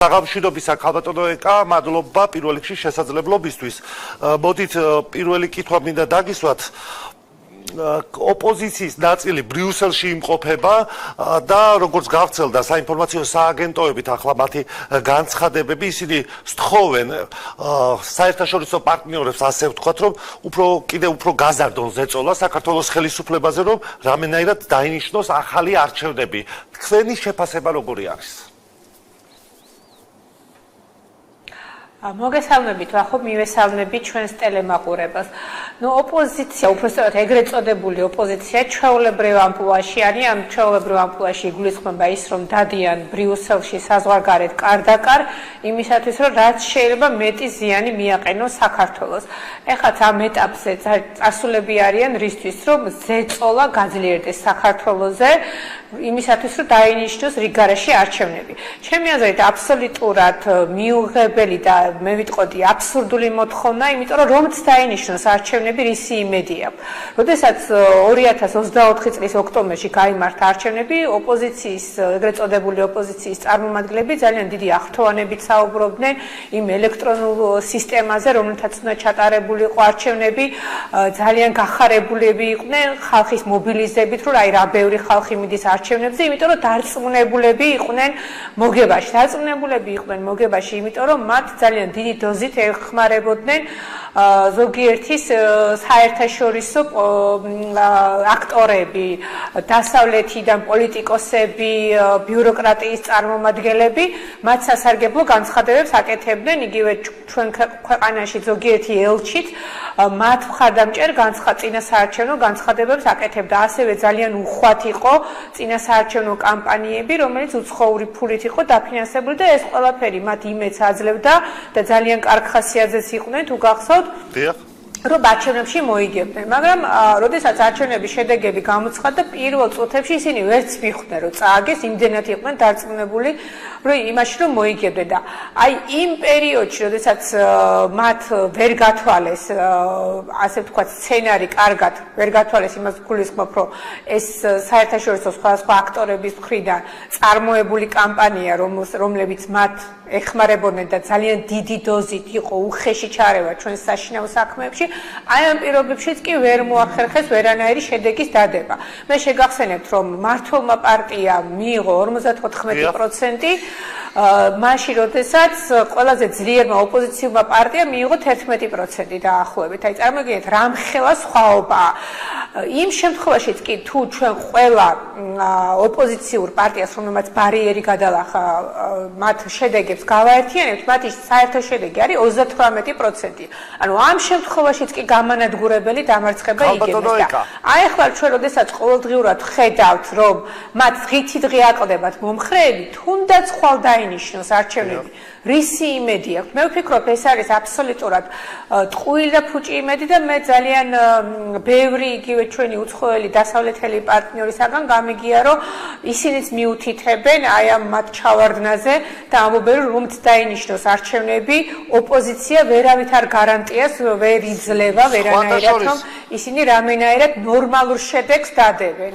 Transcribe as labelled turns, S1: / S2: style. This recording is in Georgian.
S1: Საღამოშიდობისა ქალბატონო ეკა, მადლობა პირველ რიგში შესაძლებლობისთვის. მოდით პირველი კითხვა მინდა დაგისვათ. ოპოზიციის ნაწილი ბრიუსელში იმყოფება და როგორც გავრცელდა საინფორმაციო სააგენტოებით ახლა მათი განცხადებები, ისინი სთხოვენ საერთაშორისო პარტნიორებს, ასე ვთქვათ, რომ კიდევ უფრო გაზარდონ ზეწოლა საქართველოს ხელისუფლებაზე, რომ რამენაირად დაინიშნოს ახალი არჩევნები. თქვენი შეფასება როგორი არის?
S2: მოგესალმებით, ახო მივესალმებით ჩვენს ტელემაყურებელს. ოპოზიცია, უბრალოდ ეგრეთ წოდებული ოპოზიცია ჩვეულებრივ ამპლუაში არის, ამ ჩვეულებრივ ამპლუაში იგულისხმება ის, რომ დადიან ბრიუსელში საზღვარგარეთ კარდაკარ, იმისათვის, რომ რაც შეიძლება მეტი ზიანი მიაყენოს საქართველოს. ეხლა ამ ეტაპზე წასულები არიან რისთვის, რომ ზეწოლა გაძლიერდეს საქართველოზე, იმისათვის, რომ დაინიშნოს რიგარაში არჩევნები. ჩემი აზრით, აბსოლუტურად მიუღებელი და მე ვიტყოდი აბსურდული მოთხოვნა, იმიტომ რომ რომც დაინიშნოს არჩევნები, რისი იმედი აქვს. როდესაც 2024 წლის ოქტომბერში გაიმართა არჩევნები, ოპოზიციის, ეგრეთ წოდებული ოპოზიციის წარმომადგენლები ძალიან დიდი აღთხოვანებით საუბრობდნენ იმ ელექტრონულ სისტემაზე, რომელთაც უნდა ჩატარებულიყო არჩევნები, ძალიან გახარებულები იყვნენ ხალხის მობილიზებით, რომ რა ბევრი ხალხი მიდის არჩევნებზე, იმიტომ რომ დარწმუნებულები იყვნენ მოგებაში, იმიტომ რომ მათ ძალიან დიდი დოზით ეხმარებოდნენ ზოგიერთის საერთაშორისო აქტორები, დასავლეთიდან პოლიტიკოსები, ბიუროკრატიის წარმომადგენლები, მათ სასარგებლო განცხადებებს აკეთებდნენ, იგივე ჩვენ ქვეყანაში ზოგიერთი ელჩიც მათ მხარდამჭერ წინასაარჩევნო განცხადებებს აკეთებდა. ასევე ძალიან უხვად იყო წინასაარჩევნო კამპანიები, რომელიც უცხოური ფულით იყო დაფინანსებული და ეს ყველაფერი მათ იმედს აძლევდა და ძალიან კარგ ხასიათზეც იყვნენ, თუ გახსოვთ, რომ არჩევნებში მოიგებდნენ, მაგრამ როდესაც არჩევნების შედეგები გამოცხადდა, პირველ წუთებში ისინი ვერც მიხვდნენ, რომ წააგეს, იმდენად იყვნენ დარწმუნებული, რომ იმაში რომ მოიგებდნენ და აი იმ პერიოდში, როდესაც მათ ვერ გათვალეს, ასე ვთქვათ, სცენარი კარგად ვერ გათვალეს, იმას გულისხმობ, რომ ეს საერთაშორისო სხვადასხვა აქტორების მხრიდან წარმოებული კამპანია, რომლებიც მათ ეხმარებოდნენ და ძალიან დიდი დოზით იყო უხეში ჩარევა ჩვენს საშინაო საქმეებში, აი ამ პირობებშიც კი ვერ მოახერხეს ვერანაირი შედეგის დადება. მე შეგახსენებთ, რომ მართლმა პარტიამ მიიღო 54%, მაშინ როდესაც ყველაზე ძლიერმა ოპოზიციურმა პარტიამ მიიღო 11% დაახლოებით. აი წარმოგიდგენთ, რამხელა სხვაობაა. იმ შემთხვევაშიც კი თუ ჩვენ ყველა ოპოზიციურ პარტიას, რომელმაც ბარიერი გადალახა მათ შედეგებს გავაერთიანებთ, მათი საერთო შედეგი არის 38%. ანუ ამ შემთხვევაშიც კი გამანადგურებელი დამარცხება იგებდეს და აი ახლა ჩვენ როდესაც ყოველდღიურად ხედავთ, რომ მათ დღითი დღე აკლდებათ მომხრეები, თუნდაც ხვალ დაინიშნოს არჩევნები, რისი იმედი აქვს? მე ვფიქრობ, ეს არის აბსოლუტურად ტყუილი და ფუჭი იმედი და მე ძალიან ბევრი იგივე ჩვენი უცხოელი დასავლეთელი პარტნიორისაგან გამიგია, რომ ისინიც მიუთითებენ აი ამ მათ ჩავარდნაზე და ამბობენ, რომ დაინიშნოს არჩევნები, ოპოზიცია ვერავით არ გარანტიას ვერ იძლევა ვერანაირად, რომ ისინი რამენაირად ნორმალურ შედეგს დადებენ.